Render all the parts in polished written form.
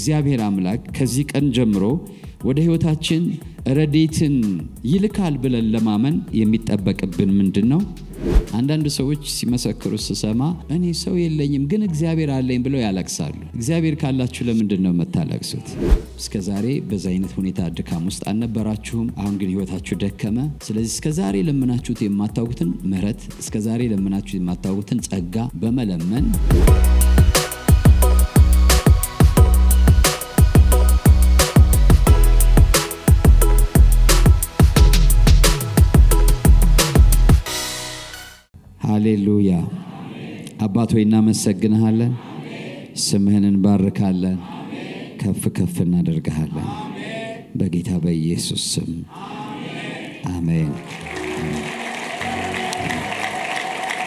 እግዚአብሔር አምላክ ከዚህ ቀን ጀምሮ ወደ ሕይወታችን ረድኤትን ይልካል ብለን ለማመን የሚጠበቅብን ምንድነው? አንዳንድ ሰዎች ሲመሰክሩ ስሰማ እኔ ሰው የለኝም ግን እግዚአብሔር አለኝ ብለው ያለቅሳሉ። እግዚአብሔር ካላችሁ ለምንድነው የምታለቅሱት? እስከዛሬ በዛ አይነት ሁኔታ ድካም ውስጥ አልነበራችሁም። አሁን ግን ሕይወታችሁ ደከመ። ስለዚህ እስከዛሬ ለምናችሁት የማታውቁትን ምሕረት፣ እስከዛሬ ለምናችሁት የማታውቁትን ጸጋ በመለመን ሃሌሉያ። አባት ሆይ እናመሰግንሃለን፣ ስምህን እንባርካለን፣ ከፍ ከፍ እናደርግሃለን። በጌታ በኢየሱስ ስም አሜን።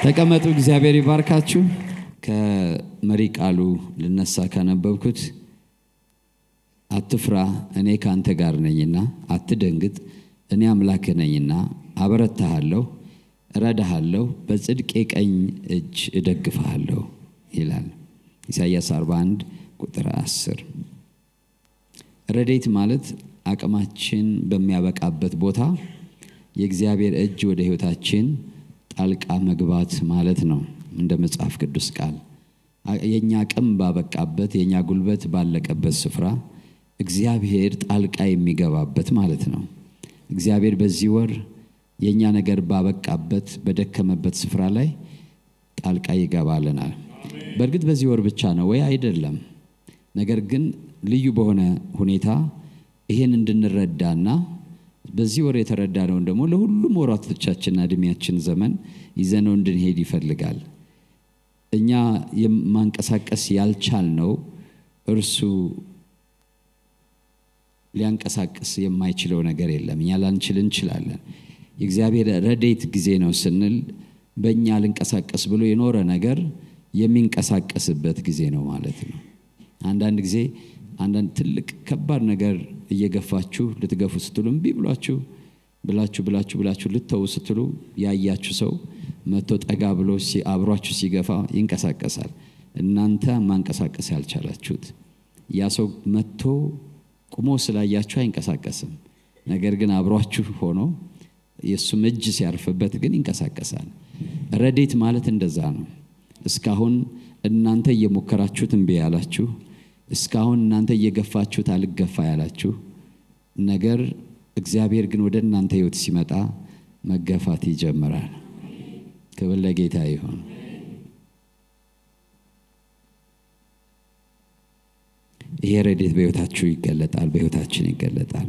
ተቀመጡ። እግዚአብሔር ይባርካችሁ። ከመሪ ቃሉ ልነሳ ካነበብኩት አትፍራ እኔ ካንተ ጋር ነኝና፣ አትደንግጥ እኔ አምላክህ ነኝና፣ አበረታሃለሁ እረዳሃለሁ በጽድቄ ቀኝ እጅ እደግፍሃለሁ ይላል ኢሳይያስ 41 ቁጥር 10። ረድኤት ማለት አቅማችን በሚያበቃበት ቦታ የእግዚአብሔር እጅ ወደ ሕይወታችን ጣልቃ መግባት ማለት ነው። እንደ መጽሐፍ ቅዱስ ቃል የኛ አቅም ባበቃበት፣ የኛ ጉልበት ባለቀበት ስፍራ እግዚአብሔር ጣልቃ የሚገባበት ማለት ነው። እግዚአብሔር በዚህ ወር የኛ ነገር ባበቃበት በደከመበት ስፍራ ላይ ጣልቃ ይገባልናል። በእርግጥ በዚህ ወር ብቻ ነው ወይ? አይደለም። ነገር ግን ልዩ በሆነ ሁኔታ ይሄን እንድንረዳና በዚህ ወር የተረዳነውን ደግሞ ለሁሉም ወራቶቻችንና እድሜያችን ዘመን ይዘነው እንድንሄድ ይፈልጋል። እኛ የማንቀሳቀስ ያልቻልነው እርሱ ሊያንቀሳቀስ የማይችለው ነገር የለም። እኛ ላንችል እንችላለን። የእግዚአብሔር ረድኤት ጊዜ ነው ስንል በእኛ ልንቀሳቀስ ብሎ የኖረ ነገር የሚንቀሳቀስበት ጊዜ ነው ማለት ነው። አንዳንድ ጊዜ አንዳንድ ትልቅ ከባድ ነገር እየገፋችሁ ልትገፉ ስትሉ እምቢ ብላችሁ ልትተው ስትሉ ያያችሁ ሰው መጥቶ ጠጋ ብሎ አብሯችሁ ሲገፋ ይንቀሳቀሳል። እናንተ ማንቀሳቀስ ያልቻላችሁት ያ ሰው መጥቶ ቁሞ ስላያችሁ አይንቀሳቀስም። ነገር ግን አብሯችሁ ሆኖ የሱም እጅ ሲያርፍበት ግን ይንቀሳቀሳል። ረድኤት ማለት እንደዛ ነው። እስካሁን እናንተ እየሞከራችሁት እምቢ ያላችሁ፣ እስካሁን እናንተ እየገፋችሁት አልገፋ ያላችሁ ነገር እግዚአብሔር ግን ወደ እናንተ ሕይወት ሲመጣ መገፋት ይጀምራል። ክብር ለጌታ ይሁን። ይሄ ረድኤት በሕይወታችሁ ይገለጣል፣ በሕይወታችን ይገለጣል።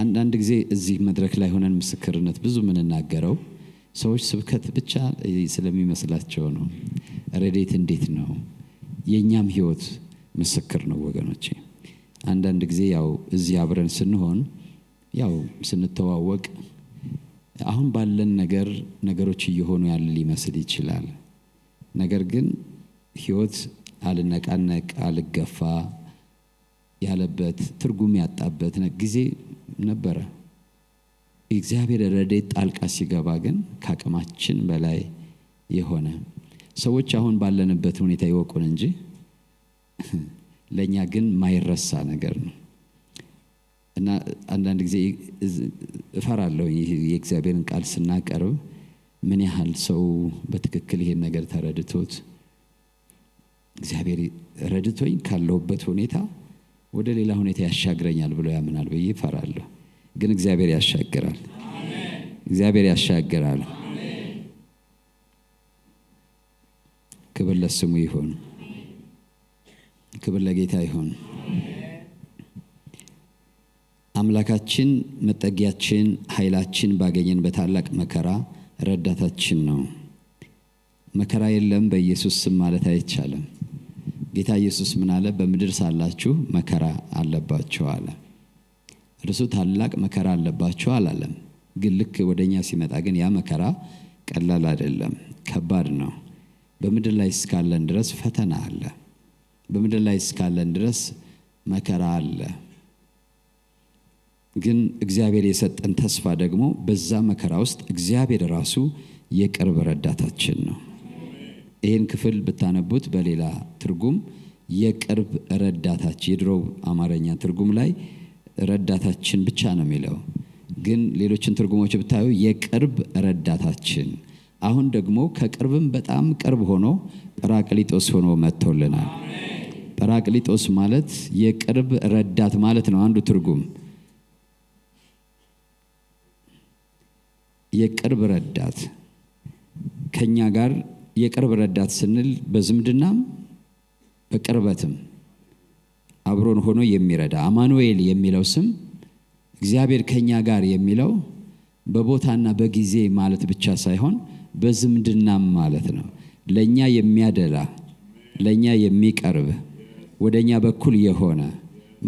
አንዳንድ ጊዜ እዚህ መድረክ ላይ ሆነን ምስክርነት ብዙ የምንናገረው ሰዎች ስብከት ብቻ ስለሚመስላቸው ነው። ረድኤት እንዴት ነው? የኛም ሕይወት ምስክር ነው ወገኖቼ። አንዳንድ ጊዜ ያው እዚህ አብረን ስንሆን ያው ስንተዋወቅ አሁን ባለን ነገሮች እየሆኑ ያለ ሊመስል ይችላል። ነገር ግን ሕይወት አልነቃነቅ አልገፋ ያለበት ትርጉም ያጣበት ጊዜ ነበረ። እግዚአብሔር ረድኤት ጣልቃ ሲገባ ግን ከአቅማችን በላይ የሆነ ሰዎች አሁን ባለንበት ሁኔታ ይወቁን እንጂ ለኛ ግን ማይረሳ ነገር ነው። እና አንዳንድ ጊዜ እፈራለሁ የእግዚአብሔርን ቃል ስናቀርብ ምን ያህል ሰው በትክክል ይሄን ነገር ተረድቶት እግዚአብሔር ረድቶኝ ካለሁበት ሁኔታ ወደ ሌላ ሁኔታ ያሻግረኛል ብሎ ያምናል ብዬ እፈራለሁ። ግን እግዚአብሔር ያሻግራል። አሜን። እግዚአብሔር ያሻግራል። አሜን። ክብር ለስሙ ይሁን። ክብር ለጌታ ይሁን። አምላካችን መጠጊያችን ኃይላችን ባገኘን በታላቅ መከራ ረዳታችን ነው። መከራ የለም በኢየሱስ ስም ማለት አይቻልም። ጌታ ኢየሱስ ምን አለ? በምድር ሳላችሁ መከራ አለባችሁ አለ። እርሱ ታላቅ መከራ አለባችሁ አላለም። ግን ልክ ወደኛ ሲመጣ ግን ያ መከራ ቀላል አይደለም፣ ከባድ ነው። በምድር ላይ እስካለን ድረስ ፈተና አለ። በምድር ላይ እስካለን ድረስ መከራ አለ። ግን እግዚአብሔር የሰጠን ተስፋ ደግሞ በዛ መከራ ውስጥ እግዚአብሔር ራሱ የቅርብ ረዳታችን ነው። ይህን ክፍል ብታነቡት በሌላ ትርጉም የቅርብ ረዳታችን። የድሮ አማርኛ ትርጉም ላይ ረዳታችን ብቻ ነው የሚለው፣ ግን ሌሎችን ትርጉሞች ብታዩ የቅርብ ረዳታችን። አሁን ደግሞ ከቅርብም በጣም ቅርብ ሆኖ ጰራቅሊጦስ ሆኖ መጥቶልናል። ጰራቅሊጦስ ማለት የቅርብ ረዳት ማለት ነው። አንዱ ትርጉም የቅርብ ረዳት፣ ከኛ ጋር የቅርብ ረዳት ስንል በዝምድናም በቅርበትም አብሮን ሆኖ የሚረዳ። አማኑኤል የሚለው ስም እግዚአብሔር ከኛ ጋር የሚለው በቦታና በጊዜ ማለት ብቻ ሳይሆን በዝምድናም ማለት ነው። ለኛ የሚያደላ፣ ለኛ የሚቀርብ፣ ወደኛ በኩል የሆነ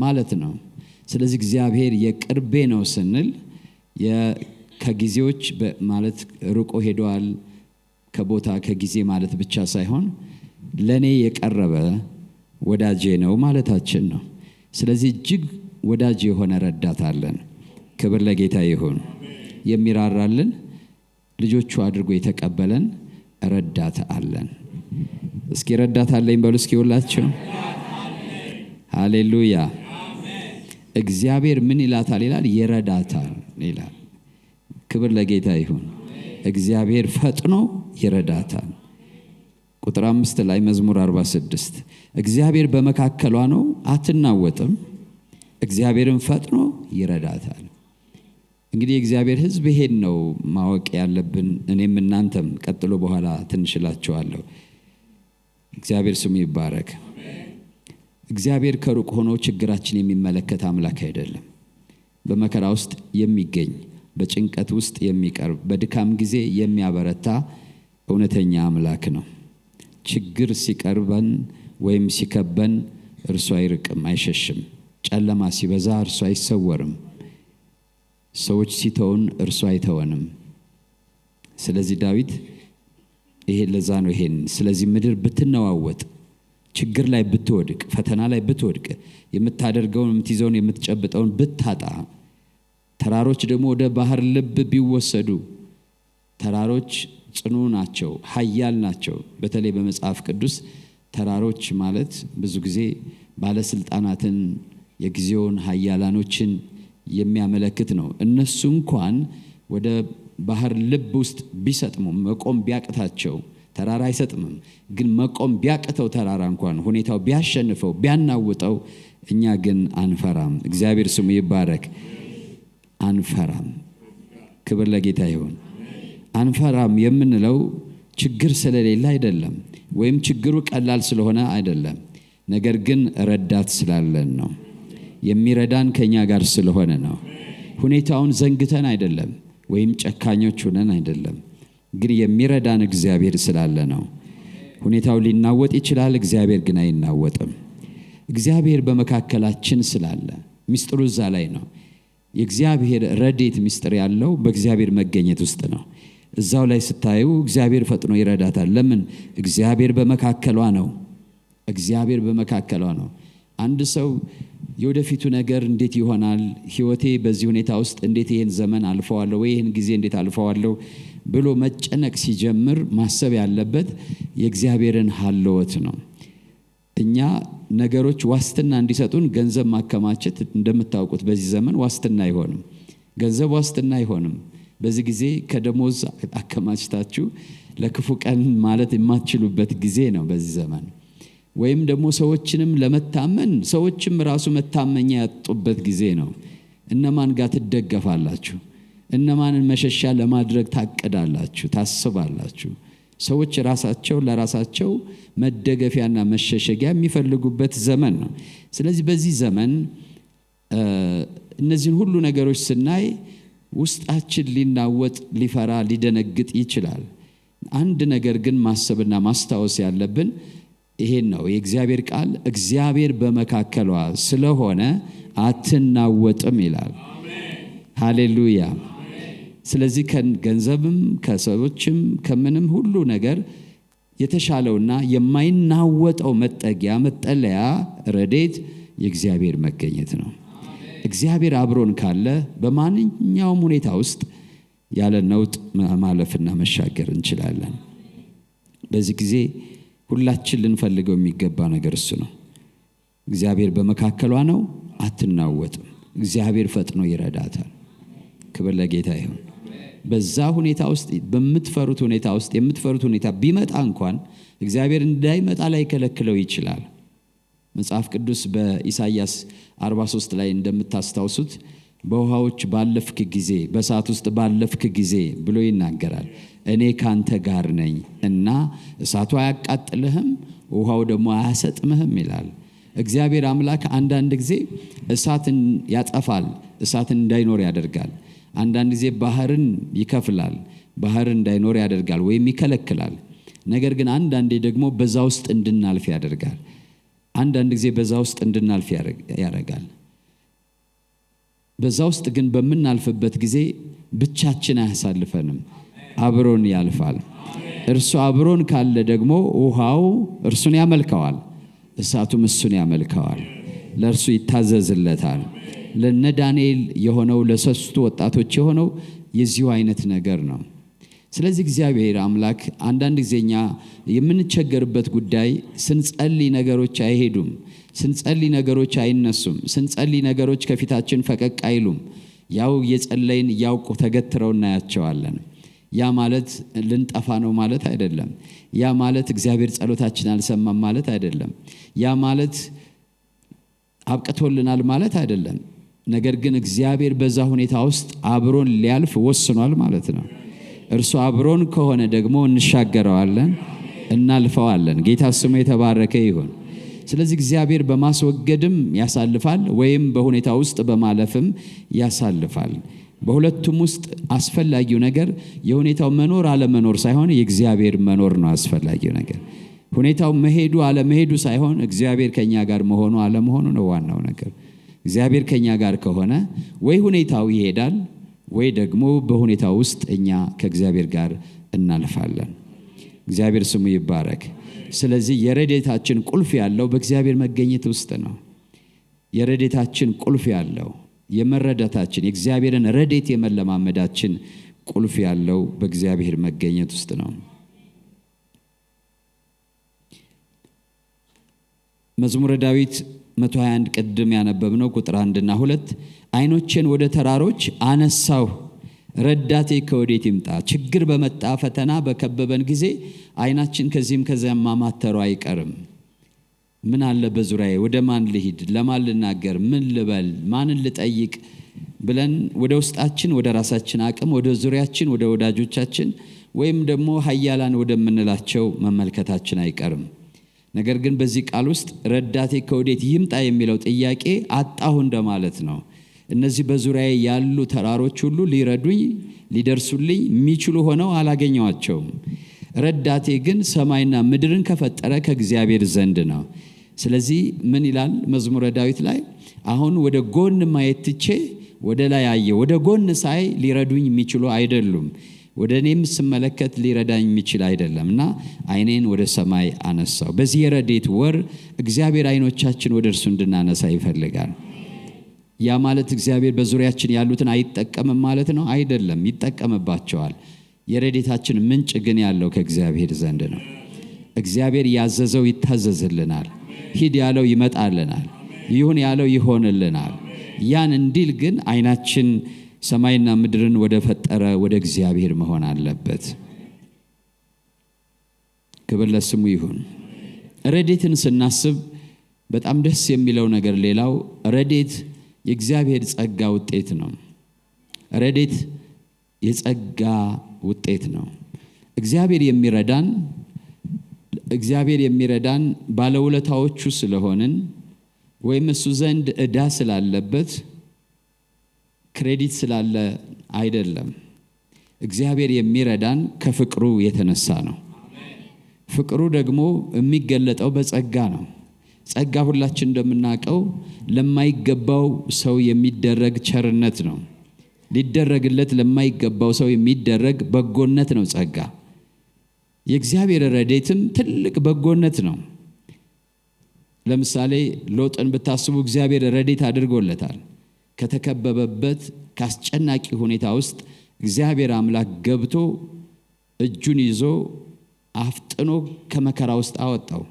ማለት ነው። ስለዚህ እግዚአብሔር የቅርቤ ነው ስንል ከጊዜዎች ማለት ርቆ ሄዷል ከቦታ ከጊዜ ማለት ብቻ ሳይሆን ለኔ የቀረበ ወዳጄ ነው ማለታችን ነው። ስለዚህ እጅግ ወዳጅ የሆነ ረዳት አለን። ክብር ለጌታ ይሁን። የሚራራልን ልጆቹ አድርጎ የተቀበለን ረዳት አለን። እስኪ ረዳት አለኝ በሉ እስኪ ሁላችሁ። ሃሌሉያ። እግዚአብሔር ምን ይላታል ይላል? ይረዳታል ይላል። ክብር ለጌታ ይሁን። እግዚአብሔር ፈጥኖ ይረዳታል። ቁጥር 5 ላይ መዝሙር 46 እግዚአብሔር በመካከሏ ነው አትናወጥም፣ እግዚአብሔርን ፈጥኖ ይረዳታል። እንግዲህ እግዚአብሔር ሕዝብ ይሄን ነው ማወቅ ያለብን። እኔም እናንተም ቀጥሎ በኋላ ትንሽ እላችኋለሁ። እግዚአብሔር ስሙ ይባረክ። እግዚአብሔር ከሩቅ ሆኖ ችግራችን የሚመለከት አምላክ አይደለም። በመከራ ውስጥ የሚገኝ፣ በጭንቀት ውስጥ የሚቀርብ፣ በድካም ጊዜ የሚያበረታ እውነተኛ አምላክ ነው። ችግር ሲቀርበን ወይም ሲከበን እርሱ አይርቅም፣ አይሸሽም። ጨለማ ሲበዛ እርሱ አይሰወርም። ሰዎች ሲተውን እርሱ አይተወንም። ስለዚህ ዳዊት ለዛ ነው ይሄን ስለዚህ ምድር ብትነዋወጥ፣ ችግር ላይ ብትወድቅ፣ ፈተና ላይ ብትወድቅ፣ የምታደርገውን የምትይዘውን የምትጨብጠውን ብታጣ፣ ተራሮች ደግሞ ወደ ባህር ልብ ቢወሰዱ፣ ተራሮች ጽኑ ናቸው፣ ኃያል ናቸው። በተለይ በመጽሐፍ ቅዱስ ተራሮች ማለት ብዙ ጊዜ ባለስልጣናትን፣ የጊዜውን ኃያላኖችን የሚያመለክት ነው። እነሱ እንኳን ወደ ባህር ልብ ውስጥ ቢሰጥሙ፣ መቆም ቢያቅታቸው፣ ተራራ አይሰጥምም፣ ግን መቆም ቢያቅተው ተራራ እንኳን ሁኔታው ቢያሸንፈው ቢያናውጠው፣ እኛ ግን አንፈራም። እግዚአብሔር ስሙ ይባረክ። አንፈራም። ክብር ለጌታ ይሁን። አንፈራም የምንለው ችግር ስለሌለ አይደለም፣ ወይም ችግሩ ቀላል ስለሆነ አይደለም። ነገር ግን ረዳት ስላለን ነው። የሚረዳን ከኛ ጋር ስለሆነ ነው። ሁኔታውን ዘንግተን አይደለም፣ ወይም ጨካኞች ሆነን አይደለም፣ ግን የሚረዳን እግዚአብሔር ስላለ ነው። ሁኔታው ሊናወጥ ይችላል፣ እግዚአብሔር ግን አይናወጥም። እግዚአብሔር በመካከላችን ስላለ ሚስጥሩ እዛ ላይ ነው። የእግዚአብሔር ረድኤት ሚስጥር ያለው በእግዚአብሔር መገኘት ውስጥ ነው። እዛው ላይ ስታዩ እግዚአብሔር ፈጥኖ ይረዳታል። ለምን? እግዚአብሔር በመካከሏ ነው። እግዚአብሔር በመካከሏ ነው። አንድ ሰው የወደፊቱ ነገር እንዴት ይሆናል፣ ህይወቴ በዚህ ሁኔታ ውስጥ እንዴት ይሄን ዘመን አልፈዋለሁ ወይ ይሄን ጊዜ እንዴት አልፈዋለሁ ብሎ መጨነቅ ሲጀምር ማሰብ ያለበት የእግዚአብሔርን ሀልወት ነው። እኛ ነገሮች ዋስትና እንዲሰጡን ገንዘብ ማከማቸት እንደምታውቁት በዚህ ዘመን ዋስትና አይሆንም። ገንዘብ ዋስትና አይሆንም። በዚህ ጊዜ ከደሞዝ አከማችታችሁ ለክፉ ቀን ማለት የማትችሉበት ጊዜ ነው በዚህ ዘመን። ወይም ደግሞ ሰዎችንም ለመታመን ሰዎችም ራሱ መታመኛ ያጡበት ጊዜ ነው። እነማን ጋር ትደገፋላችሁ? እነማንን መሸሻ ለማድረግ ታቅዳላችሁ፣ ታስባላችሁ? ሰዎች ራሳቸው ለራሳቸው መደገፊያና መሸሸጊያ የሚፈልጉበት ዘመን ነው። ስለዚህ በዚህ ዘመን እነዚህን ሁሉ ነገሮች ስናይ ውስጣችን ሊናወጥ፣ ሊፈራ፣ ሊደነግጥ ይችላል። አንድ ነገር ግን ማሰብና ማስታወስ ያለብን ይሄን ነው። የእግዚአብሔር ቃል እግዚአብሔር በመካከሏ ስለሆነ አትናወጥም ይላል። ሃሌሉያ። ስለዚህ ከገንዘብም ከሰዎችም ከምንም ሁሉ ነገር የተሻለውና የማይናወጠው መጠጊያ፣ መጠለያ፣ ረድኤት የእግዚአብሔር መገኘት ነው። እግዚአብሔር አብሮን ካለ በማንኛውም ሁኔታ ውስጥ ያለ ነውጥ ማለፍና መሻገር እንችላለን። በዚህ ጊዜ ሁላችን ልንፈልገው የሚገባ ነገር እሱ ነው። እግዚአብሔር በመካከሏ ነው፣ አትናወጥም። እግዚአብሔር ፈጥኖ ይረዳታል። ክብር ለጌታ ይሁን። በዛ ሁኔታ ውስጥ በምትፈሩት ሁኔታ ውስጥ የምትፈሩት ሁኔታ ቢመጣ እንኳን እግዚአብሔር እንዳይመጣ ላይ ከለክለው ይችላል። መጽሐፍ ቅዱስ በኢሳይያስ 43 ላይ እንደምታስታውሱት በውሃዎች ባለፍክ ጊዜ በእሳት ውስጥ ባለፍክ ጊዜ ብሎ ይናገራል። እኔ ካንተ ጋር ነኝ እና እሳቱ አያቃጥልህም፣ ውሃው ደግሞ አያሰጥምህም ይላል። እግዚአብሔር አምላክ አንዳንድ ጊዜ እሳትን ያጠፋል፣ እሳትን እንዳይኖር ያደርጋል። አንዳንድ ጊዜ ባህርን ይከፍላል፣ ባህር እንዳይኖር ያደርጋል ወይም ይከለክላል። ነገር ግን አንዳንዴ ደግሞ በዛ ውስጥ እንድናልፍ ያደርጋል። አንዳንድ ጊዜ በዛ ውስጥ እንድናልፍ ያደርጋል። በዛ ውስጥ ግን በምናልፍበት ጊዜ ብቻችን አያሳልፈንም፣ አብሮን ያልፋል። እርሱ አብሮን ካለ ደግሞ ውሃው እርሱን ያመልከዋል፣ እሳቱም እሱን ያመልከዋል፣ ለእርሱ ይታዘዝለታል። ለነ ዳንኤል የሆነው ለሶስቱ ወጣቶች የሆነው የዚሁ አይነት ነገር ነው። ስለዚህ እግዚአብሔር አምላክ አንዳንድ ጊዜኛ የምንቸገርበት ጉዳይ ስንጸልይ ነገሮች አይሄዱም፣ ስንጸልይ ነገሮች አይነሱም፣ ስንጸልይ ነገሮች ከፊታችን ፈቀቅ አይሉም። ያው የጸለይን ያውቁ ተገትረው እናያቸዋለን። ያ ማለት ልንጠፋ ነው ማለት አይደለም። ያ ማለት እግዚአብሔር ጸሎታችን አልሰማም ማለት አይደለም። ያ ማለት አብቅቶልናል ማለት አይደለም። ነገር ግን እግዚአብሔር በዛ ሁኔታ ውስጥ አብሮን ሊያልፍ ወስኗል ማለት ነው። እርሱ አብሮን ከሆነ ደግሞ እንሻገረዋለን፣ እናልፈዋለን። ጌታ ስሙ የተባረከ ይሁን። ስለዚህ እግዚአብሔር በማስወገድም ያሳልፋል ወይም በሁኔታ ውስጥ በማለፍም ያሳልፋል። በሁለቱም ውስጥ አስፈላጊው ነገር የሁኔታው መኖር አለመኖር ሳይሆን የእግዚአብሔር መኖር ነው አስፈላጊው ነገር። ሁኔታው መሄዱ አለመሄዱ ሳይሆን እግዚአብሔር ከኛ ጋር መሆኑ አለመሆኑ ነው ዋናው ነገር። እግዚአብሔር ከኛ ጋር ከሆነ ወይ ሁኔታው ይሄዳል ወይ ደግሞ በሁኔታው ውስጥ እኛ ከእግዚአብሔር ጋር እናልፋለን። እግዚአብሔር ስሙ ይባረክ። ስለዚህ የረድኤታችን ቁልፍ ያለው በእግዚአብሔር መገኘት ውስጥ ነው። የረድኤታችን ቁልፍ ያለው የመረዳታችን የእግዚአብሔርን ረድኤት የመለማመዳችን ቁልፍ ያለው በእግዚአብሔር መገኘት ውስጥ ነው። መዝሙረ ዳዊት 121 ቅድም ያነበብነው ቁጥር 1 እና 2 ዓይኖቼን ወደ ተራሮች አነሳሁ፣ ረዳቴ ከወዴት ይምጣ? ችግር በመጣ ፈተና በከበበን ጊዜ ዓይናችን ከዚህም ከዚያም ማማተሩ አይቀርም። ምን አለ በዙሪያዬ? ወደ ማን ልሂድ? ለማን ልናገር? ምን ልበል? ማንን ልጠይቅ? ብለን ወደ ውስጣችን ወደ ራሳችን አቅም ወደ ዙሪያችን ወደ ወዳጆቻችን ወይም ደግሞ ኃያላን ወደምንላቸው መመልከታችን አይቀርም። ነገር ግን በዚህ ቃል ውስጥ ረዳቴ ከወዴት ይምጣ የሚለው ጥያቄ አጣሁ እንደማለት ነው። እነዚህ በዙሪያዬ ያሉ ተራሮች ሁሉ ሊረዱኝ ሊደርሱልኝ የሚችሉ ሆነው አላገኘዋቸውም። ረዳቴ ግን ሰማይና ምድርን ከፈጠረ ከእግዚአብሔር ዘንድ ነው። ስለዚህ ምን ይላል መዝሙረ ዳዊት ላይ? አሁን ወደ ጎን ማየት ትቼ ወደ ላይ አየሁ። ወደ ጎን ሳይ ሊረዱኝ የሚችሉ አይደሉም፣ ወደ እኔም ስመለከት ሊረዳኝ የሚችል አይደለምና ዓይኔን ወደ ሰማይ አነሳው። በዚህ የረድኤት ወር እግዚአብሔር ዓይኖቻችን ወደ እርሱ እንድናነሳ ይፈልጋል። ያ ማለት እግዚአብሔር በዙሪያችን ያሉትን አይጠቀምም ማለት ነው? አይደለም፣ ይጠቀምባቸዋል። የረድኤታችን ምንጭ ግን ያለው ከእግዚአብሔር ዘንድ ነው። እግዚአብሔር ያዘዘው ይታዘዝልናል፣ ሂድ ያለው ይመጣልናል፣ ይሁን ያለው ይሆንልናል። ያን እንዲል ግን ዓይናችን ሰማይና ምድርን ወደ ፈጠረ ወደ እግዚአብሔር መሆን አለበት። ክብር ለስሙ ይሁን። ረድኤትን ስናስብ በጣም ደስ የሚለው ነገር ሌላው ረድኤት የእግዚአብሔር ጸጋ ውጤት ነው። ረድኤት የጸጋ ውጤት ነው። እግዚአብሔር የሚረዳን ባለውለታዎቹ ስለሆንን ወይም እሱ ዘንድ ዕዳ ስላለበት ክሬዲት ስላለ አይደለም። እግዚአብሔር የሚረዳን ከፍቅሩ የተነሳ ነው። ፍቅሩ ደግሞ የሚገለጠው በጸጋ ነው። ጸጋ ሁላችን እንደምናውቀው ለማይገባው ሰው የሚደረግ ቸርነት ነው። ሊደረግለት ለማይገባው ሰው የሚደረግ በጎነት ነው ጸጋ። የእግዚአብሔር ረድኤትም ትልቅ በጎነት ነው። ለምሳሌ ሎጥን ብታስቡ እግዚአብሔር ረድኤት አድርጎለታል። ከተከበበበት ካስጨናቂ ሁኔታ ውስጥ እግዚአብሔር አምላክ ገብቶ እጁን ይዞ አፍጥኖ ከመከራ ውስጥ አወጣው።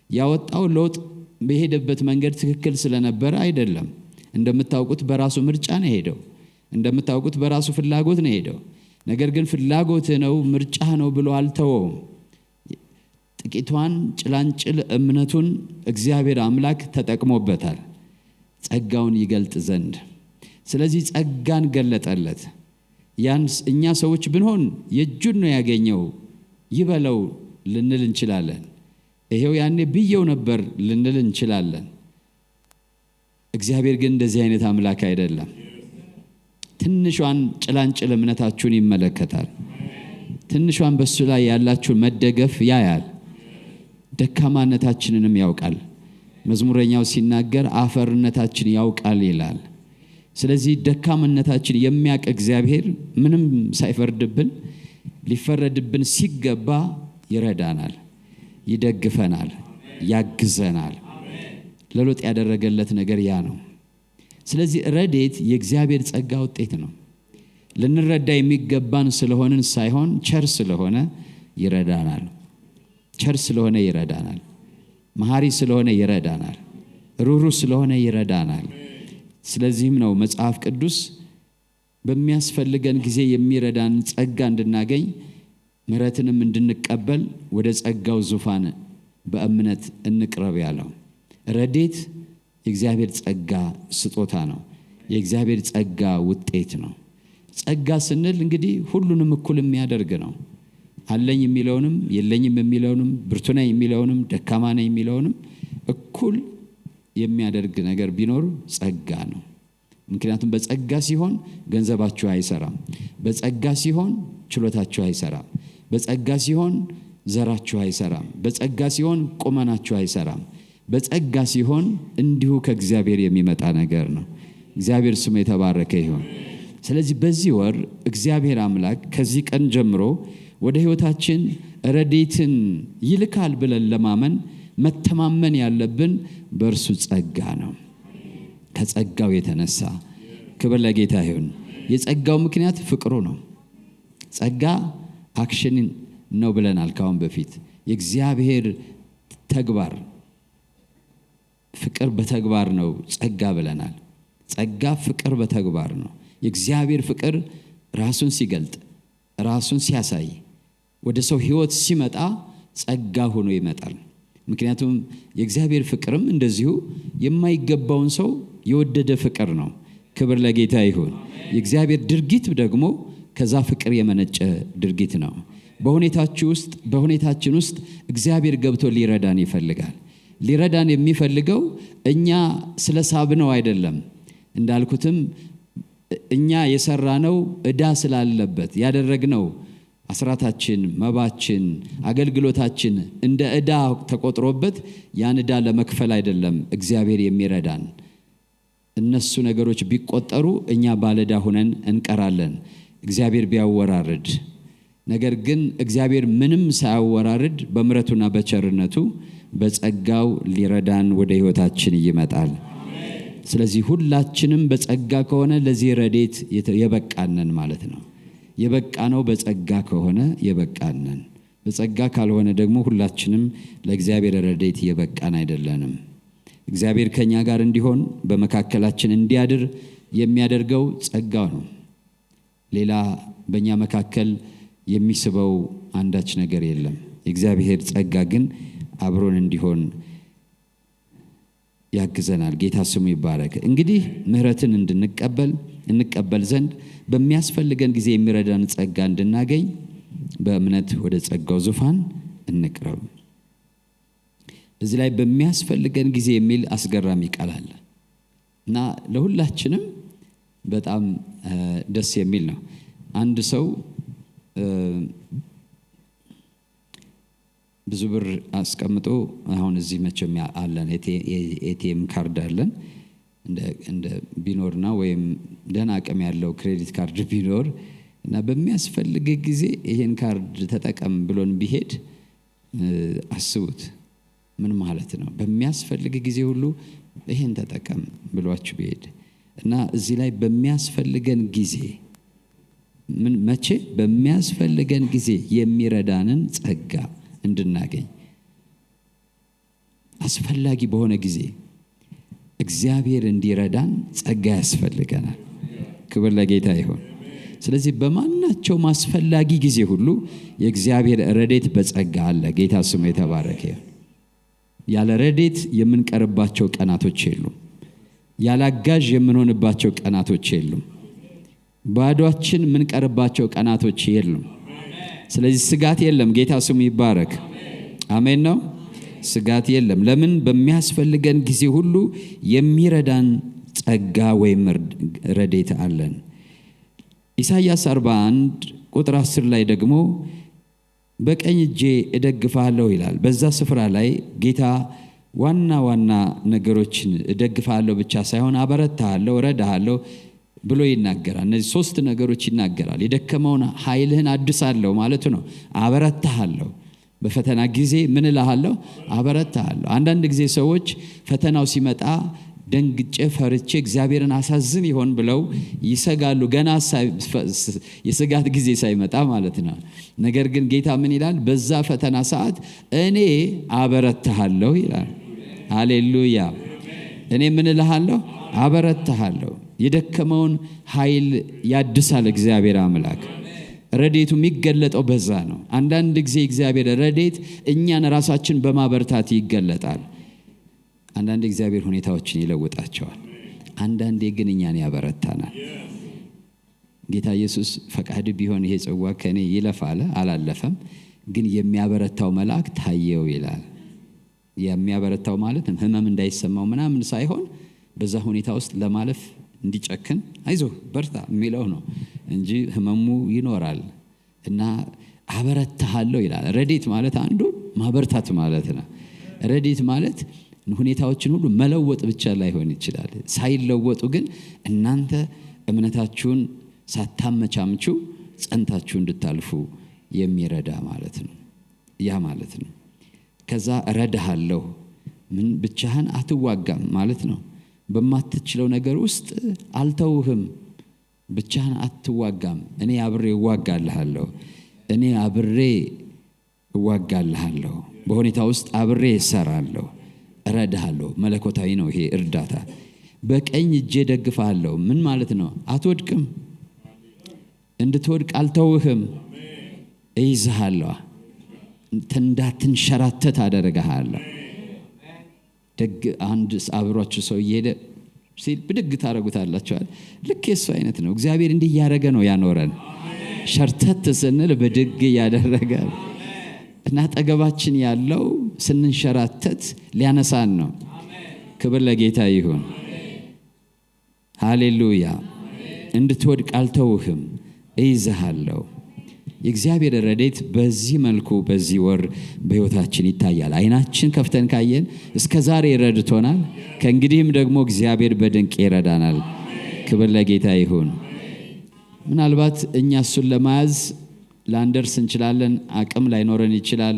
ያወጣው ሎጥ በሄደበት መንገድ ትክክል ስለነበረ አይደለም። እንደምታውቁት በራሱ ምርጫ ነው ሄደው። እንደምታውቁት በራሱ ፍላጎት ነው ሄደው። ነገር ግን ፍላጎት ነው ምርጫ ነው ብሎ አልተወውም። ጥቂቷን ጭላንጭል እምነቱን እግዚአብሔር አምላክ ተጠቅሞበታል ጸጋውን ይገልጥ ዘንድ። ስለዚህ ጸጋን ገለጠለት። ያንስ እኛ ሰዎች ብንሆን የእጁን ነው ያገኘው ይበለው ልንል እንችላለን። ይሄው ያኔ ብየው ነበር ልንል እንችላለን። እግዚአብሔር ግን እንደዚህ አይነት አምላክ አይደለም። ትንሿን ጭላንጭል እምነታችሁን ይመለከታል። ትንሿን በሱ ላይ ያላችሁን መደገፍ ያያል። ደካማነታችንንም ያውቃል። መዝሙረኛው ሲናገር አፈርነታችን ያውቃል ይላል። ስለዚህ ደካማነታችን የሚያውቅ እግዚአብሔር ምንም ሳይፈርድብን ሊፈረድብን ሲገባ ይረዳናል፣ ይደግፈናል፣ ያግዘናል። ለሎጥ ያደረገለት ነገር ያ ነው። ስለዚህ ረድኤት የእግዚአብሔር ጸጋ ውጤት ነው። ልንረዳ የሚገባን ስለሆንን ሳይሆን ቸር ስለሆነ ይረዳናል። ቸር ስለሆነ ይረዳናል። መሐሪ ስለሆነ ይረዳናል። ሩህሩህ ስለሆነ ይረዳናል። ስለዚህም ነው መጽሐፍ ቅዱስ በሚያስፈልገን ጊዜ የሚረዳን ጸጋ እንድናገኝ ምሕረትንም እንድንቀበል ወደ ጸጋው ዙፋን በእምነት እንቅረብ ያለው። ረድኤት የእግዚአብሔር ጸጋ ስጦታ ነው። የእግዚአብሔር ጸጋ ውጤት ነው። ጸጋ ስንል እንግዲህ ሁሉንም እኩል የሚያደርግ ነው። አለኝ የሚለውንም የለኝም የሚለውንም ብርቱ ነኝ የሚለውንም ደካማ ነኝ የሚለውንም እኩል የሚያደርግ ነገር ቢኖር ጸጋ ነው። ምክንያቱም በጸጋ ሲሆን ገንዘባችሁ አይሰራም። በጸጋ ሲሆን ችሎታችሁ አይሰራም። በጸጋ ሲሆን ዘራችሁ አይሰራም። በጸጋ ሲሆን ቁመናችሁ አይሰራም። በጸጋ ሲሆን እንዲሁ ከእግዚአብሔር የሚመጣ ነገር ነው። እግዚአብሔር ስሙ የተባረከ ይሁን። ስለዚህ በዚህ ወር እግዚአብሔር አምላክ ከዚህ ቀን ጀምሮ ወደ ሕይወታችን ረድኤትን ይልካል ብለን ለማመን መተማመን ያለብን በእርሱ ጸጋ ነው። ከጸጋው የተነሳ ክብር ለጌታ ይሁን። የጸጋው ምክንያት ፍቅሩ ነው። ጸጋ አክሽን ነው ብለናል ካሁን በፊት። የእግዚአብሔር ተግባር ፍቅር በተግባር ነው ጸጋ ብለናል። ጸጋ ፍቅር በተግባር ነው። የእግዚአብሔር ፍቅር ራሱን ሲገልጥ ራሱን ሲያሳይ ወደ ሰው ሕይወት ሲመጣ ጸጋ ሆኖ ይመጣል። ምክንያቱም የእግዚአብሔር ፍቅርም እንደዚሁ የማይገባውን ሰው የወደደ ፍቅር ነው። ክብር ለጌታ ይሁን። የእግዚአብሔር ድርጊት ደግሞ ከዛ ፍቅር የመነጨ ድርጊት ነው። በሁኔታችን ውስጥ እግዚአብሔር ገብቶ ሊረዳን ይፈልጋል። ሊረዳን የሚፈልገው እኛ ስለሳብነው አይደለም። እንዳልኩትም እኛ የሰራነው ዕዳ ስላለበት ያደረግነው አስራታችን፣ መባችን፣ አገልግሎታችን እንደ ዕዳ ተቆጥሮበት ያን ዕዳ ለመክፈል አይደለም እግዚአብሔር የሚረዳን። እነሱ ነገሮች ቢቆጠሩ እኛ ባለዕዳ ሆነን እንቀራለን እግዚአብሔር ቢያወራርድ። ነገር ግን እግዚአብሔር ምንም ሳያወራርድ በምሕረቱና በቸርነቱ በጸጋው ሊረዳን ወደ ሕይወታችን ይመጣል። ስለዚህ ሁላችንም በጸጋ ከሆነ ለዚህ ረድኤት የበቃነን ማለት ነው። የበቃነው በጸጋ ከሆነ የበቃነን፣ በጸጋ ካልሆነ ደግሞ ሁላችንም ለእግዚአብሔር ረድኤት የበቃን አይደለንም። እግዚአብሔር ከኛ ጋር እንዲሆን በመካከላችን እንዲያድር የሚያደርገው ጸጋው ነው። ሌላ በእኛ መካከል የሚስበው አንዳች ነገር የለም። የእግዚአብሔር ጸጋ ግን አብሮን እንዲሆን ያግዘናል። ጌታ ስሙ ይባረክ። እንግዲህ ምሕረትን እንቀበል ዘንድ በሚያስፈልገን ጊዜ የሚረዳን ጸጋ እንድናገኝ በእምነት ወደ ጸጋው ዙፋን እንቅረብ። እዚህ ላይ በሚያስፈልገን ጊዜ የሚል አስገራሚ ቃል አለ እና ለሁላችንም በጣም ደስ የሚል ነው። አንድ ሰው ብዙ ብር አስቀምጦ አሁን እዚህ መቼም አለን ኤቲኤም ካርድ አለን እንደ ቢኖርና ወይም ደህና አቅም ያለው ክሬዲት ካርድ ቢኖር እና በሚያስፈልግ ጊዜ ይሄን ካርድ ተጠቀም ብሎን ቢሄድ አስቡት ምን ማለት ነው? በሚያስፈልግ ጊዜ ሁሉ ይሄን ተጠቀም ብሏችሁ ቢሄድ እና እዚህ ላይ በሚያስፈልገን ጊዜ መቼ? በሚያስፈልገን ጊዜ የሚረዳንን ጸጋ እንድናገኝ አስፈላጊ በሆነ ጊዜ እግዚአብሔር እንዲረዳን ጸጋ ያስፈልገናል። ክብር ለጌታ ይሁን። ስለዚህ በማናቸው አስፈላጊ ጊዜ ሁሉ የእግዚአብሔር ረድኤት በጸጋ አለ። ጌታ ስሙ የተባረከ ይሁን። ያለ ረድኤት የምንቀርባቸው ቀናቶች የሉም። ያለ አጋዥ የምንሆንባቸው ቀናቶች የሉም። ባዶአችን የምንቀርባቸው ቀናቶች የሉም። ስለዚህ ስጋት የለም። ጌታ ስሙ ይባረክ። አሜን ነው። ስጋት የለም። ለምን? በሚያስፈልገን ጊዜ ሁሉ የሚረዳን ጸጋ ወይም ረድኤት አለን። ኢሳይያስ 41 ቁጥር 10 ላይ ደግሞ በቀኝ እጄ እደግፋለሁ ይላል። በዛ ስፍራ ላይ ጌታ ዋና ዋና ነገሮችን እደግፋለሁ ብቻ ሳይሆን አበረታለሁ፣ እረዳሃለሁ ብሎ ይናገራል። እነዚህ ሶስት ነገሮች ይናገራል። የደከመውን ኃይልህን አድሳለሁ ማለት ነው። አበረታሃለሁ። በፈተና ጊዜ ምን እልሃለሁ? አበረታሃለሁ። አንዳንድ ጊዜ ሰዎች ፈተናው ሲመጣ ደንግጬ ፈርቼ እግዚአብሔርን አሳዝን ይሆን ብለው ይሰጋሉ። ገና የስጋት ጊዜ ሳይመጣ ማለት ነው። ነገር ግን ጌታ ምን ይላል? በዛ ፈተና ሰዓት እኔ አበረታሃለሁ ይላል። ሃሌሉያ። እኔ ምን እልሃለሁ? አበረታሃለሁ። የደከመውን ኃይል ያድሳል እግዚአብሔር አምላክ። ረድኤቱ የሚገለጠው በዛ ነው። አንዳንድ ጊዜ እግዚአብሔር ረድኤት እኛን ራሳችን በማበርታት ይገለጣል። አንዳንድ እግዚአብሔር ሁኔታዎችን ይለውጣቸዋል። አንዳንዴ ግን እኛን ያበረታናል። ጌታ ኢየሱስ ፈቃድ ቢሆን ይሄ ጽዋ ከኔ ይለፍ አለ፣ አላለፈም። ግን የሚያበረታው መልአክ ታየው ይላል። የሚያበረታው ማለት ህመም እንዳይሰማው ምናምን ሳይሆን በዛ ሁኔታ ውስጥ ለማለፍ እንዲጨክን አይዞህ በርታ የሚለው ነው እንጂ ህመሙ ይኖራል። እና አበረታሃለሁ ይላል። ረድኤት ማለት አንዱ ማበርታት ማለት ነው። ረድኤት ማለት ሁኔታዎችን ሁሉ መለወጥ ብቻ ላይሆን ይችላል። ሳይለወጡ ግን እናንተ እምነታችሁን ሳታመቻምቹ ጸንታችሁ እንድታልፉ የሚረዳ ማለት ነው። ያ ማለት ነው። ከዛ እረዳሃለሁ፣ ምን ብቻህን አትዋጋም ማለት ነው። በማትችለው ነገር ውስጥ አልተውህም፣ ብቻህን አትዋጋም። እኔ አብሬ እዋጋልሃለሁ፣ እኔ አብሬ እዋጋልሃለሁ፣ በሁኔታ ውስጥ አብሬ እሰራለሁ፣ እረዳሃለሁ። መለኮታዊ ነው ይሄ እርዳታ። በቀኝ እጄ ደግፋለሁ ምን ማለት ነው? አትወድቅም፣ እንድትወድቅ አልተውህም፣ እይዝሃለሁ፣ እንዳትንሸራተት አደረግሃለሁ። ደግ አንድ አብሯችሁ ሰው እየሄደ ሲል ብድግ ታረጉታላችኋል። ልክ የሱ አይነት ነው። እግዚአብሔር እንዲህ እያደረገ ነው ያኖረን። ሸርተት ስንል ብድግ እያደረገ እና አጠገባችን ያለው ስንንሸራተት ሊያነሳን ነው። ክብር ለጌታ ይሁን። ሃሌሉያ። እንድትወድቅ አልተውህም፣ እይዝሃለሁ። የእግዚአብሔር ረድኤት በዚህ መልኩ በዚህ ወር በሕይወታችን ይታያል። አይናችን ከፍተን ካየን እስከ ዛሬ ረድቶናል። ከእንግዲህም ደግሞ እግዚአብሔር በድንቅ ይረዳናል። ክብር ለጌታ ይሁን። ምናልባት እኛ እሱን ለመያዝ ላንደርስ እንችላለን፣ አቅም ላይኖረን ይችላል።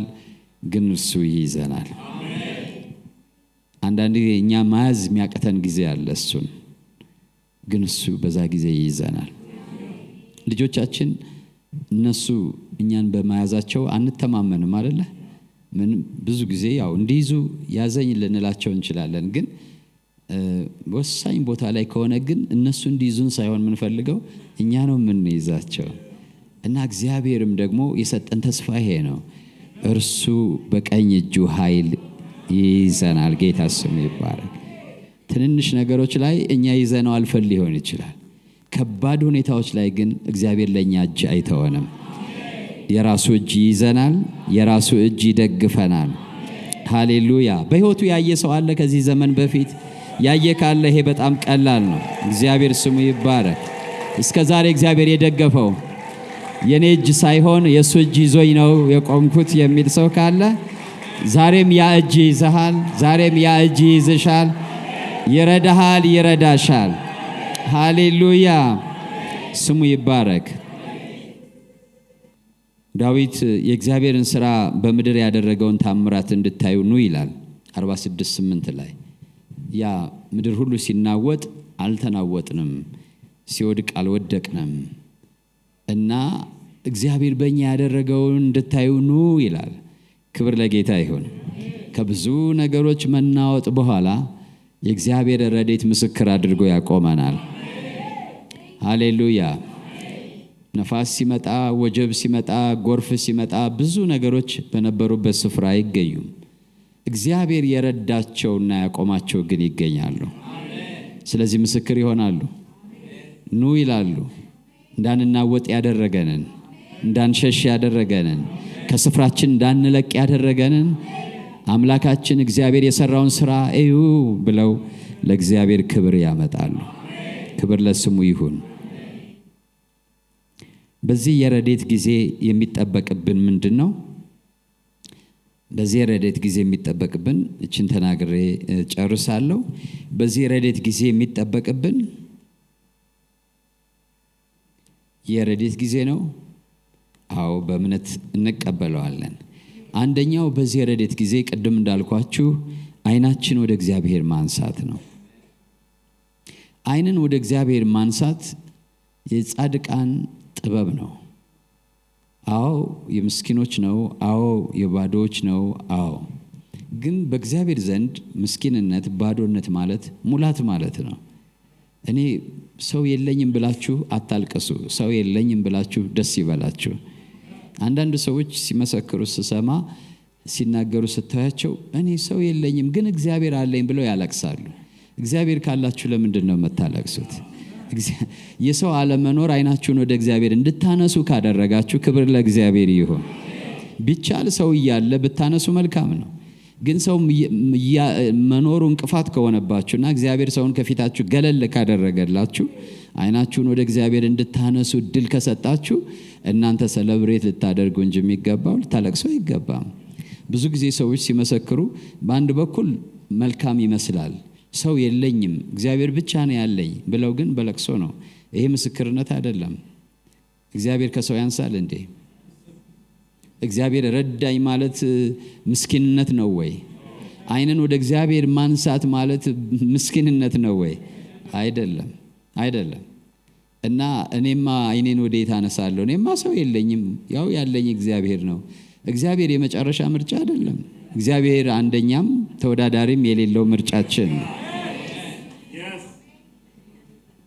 ግን እሱ ይይዘናል። አንዳንድ ጊዜ እኛ መያዝ የሚያቅተን ጊዜ አለ። እሱን ግን እሱ በዛ ጊዜ ይይዘናል። ልጆቻችን እነሱ እኛን በመያዛቸው አንተማመንም አይደለ? ምን ብዙ ጊዜ ያው እንዲይዙ ያዘኝ ልንላቸው እንችላለን። ግን ወሳኝ ቦታ ላይ ከሆነ ግን እነሱ እንዲይዙን ሳይሆን የምንፈልገው እኛ ነው የምንይዛቸው። እና እግዚአብሔርም ደግሞ የሰጠን ተስፋ ይሄ ነው። እርሱ በቀኝ እጁ ኃይል ይይዘናል። ጌታ ስሙ ይባረክ። ትንንሽ ነገሮች ላይ እኛ ይዘነው አልፈን ሊሆን ይችላል። ከባድ ሁኔታዎች ላይ ግን እግዚአብሔር ለኛ እጅ አይተወንም። የራሱ እጅ ይዘናል። የራሱ እጅ ይደግፈናል። ሃሌሉያ። በሕይወቱ ያየ ሰው አለ? ከዚህ ዘመን በፊት ያየ ካለ ይሄ በጣም ቀላል ነው። እግዚአብሔር ስሙ ይባረክ። እስከ ዛሬ እግዚአብሔር የደገፈው የኔ እጅ ሳይሆን የሱ እጅ ይዞኝ ነው የቆምኩት የሚል ሰው ካለ ዛሬም ያ እጅ ይዘሃል። ዛሬም ያ እጅ ይዝሻል። ይረዳሃል፣ ይረዳሻል። ሃሌሉያ። ስሙ ይባረክ። ዳዊት የእግዚአብሔርን ሥራ በምድር ያደረገውን ታምራት እንድታዩ ኑ ይላል 46:8 ላይ። ያ ምድር ሁሉ ሲናወጥ አልተናወጥንም፣ ሲወድቅ አልወደቅንም እና እግዚአብሔር በእኛ ያደረገውን እንድታዩ ኑ ይላል። ክብር ለጌታ ይሁን። ከብዙ ነገሮች መናወጥ በኋላ የእግዚአብሔር ረድኤት ምስክር አድርጎ ያቆመናል። ሃሌሉያ። ነፋስ ሲመጣ፣ ወጀብ ሲመጣ፣ ጎርፍ ሲመጣ ብዙ ነገሮች በነበሩበት ስፍራ አይገኙም። እግዚአብሔር የረዳቸውና ያቆማቸው ግን ይገኛሉ። ስለዚህ ምስክር ይሆናሉ። ኑ ይላሉ። እንዳንናወጥ ያደረገንን፣ እንዳንሸሽ ያደረገንን፣ ከስፍራችን እንዳንለቅ ያደረገንን አምላካችን እግዚአብሔር የሰራውን ሥራ እዩ ብለው ለእግዚአብሔር ክብር ያመጣሉ። ክብር ለስሙ ይሁን። በዚህ የረድኤት ጊዜ የሚጠበቅብን ምንድን ነው? በዚህ የረድኤት ጊዜ የሚጠበቅብን እችን ተናግሬ ጨርሳለሁ። በዚህ የረድኤት ጊዜ የሚጠበቅብን የረድኤት ጊዜ ነው። አዎ፣ በእምነት እንቀበለዋለን። አንደኛው በዚህ የረድኤት ጊዜ ቅድም እንዳልኳችሁ ዓይናችን ወደ እግዚአብሔር ማንሳት ነው። ዓይንን ወደ እግዚአብሔር ማንሳት የጻድቃን ጥበብ ነው። አዎ፣ የምስኪኖች ነው። አዎ፣ የባዶዎች ነው። አዎ፣ ግን በእግዚአብሔር ዘንድ ምስኪንነት፣ ባዶነት ማለት ሙላት ማለት ነው። እኔ ሰው የለኝም ብላችሁ አታልቅሱ። ሰው የለኝም ብላችሁ ደስ ይበላችሁ። አንዳንድ ሰዎች ሲመሰክሩ ስሰማ፣ ሲናገሩ ስታያቸው እኔ ሰው የለኝም ግን እግዚአብሔር አለኝ ብለው ያለቅሳሉ። እግዚአብሔር ካላችሁ ለምንድን ነው የምታለቅሱት? የሰው አለመኖር ዓይናችሁን ወደ እግዚአብሔር እንድታነሱ ካደረጋችሁ ክብር ለእግዚአብሔር ይሁን። ቢቻል ሰው እያለ ብታነሱ መልካም ነው። ግን ሰው መኖሩ እንቅፋት ከሆነባችሁና እግዚአብሔር ሰውን ከፊታችሁ ገለል ካደረገላችሁ ዓይናችሁን ወደ እግዚአብሔር እንድታነሱ እድል ከሰጣችሁ እናንተ ሰለብሬት ልታደርጉ እንጂ የሚገባው ልታለቅሱ አይገባም። ብዙ ጊዜ ሰዎች ሲመሰክሩ በአንድ በኩል መልካም ይመስላል። ሰው የለኝም እግዚአብሔር ብቻ ነው ያለኝ ብለው ግን በለቅሶ ነው። ይሄ ምስክርነት አይደለም። እግዚአብሔር ከሰው ያንሳል እንዴ? እግዚአብሔር ረዳኝ ማለት ምስኪንነት ነው ወይ? ዓይንን ወደ እግዚአብሔር ማንሳት ማለት ምስኪንነት ነው ወይ? አይደለም፣ አይደለም። እና እኔማ ዓይኔን ወዴት አነሳለሁ? እኔማ ሰው የለኝም፣ ያው ያለኝ እግዚአብሔር ነው። እግዚአብሔር የመጨረሻ ምርጫ አይደለም። እግዚአብሔር አንደኛም ተወዳዳሪም የሌለው ምርጫችን ነው።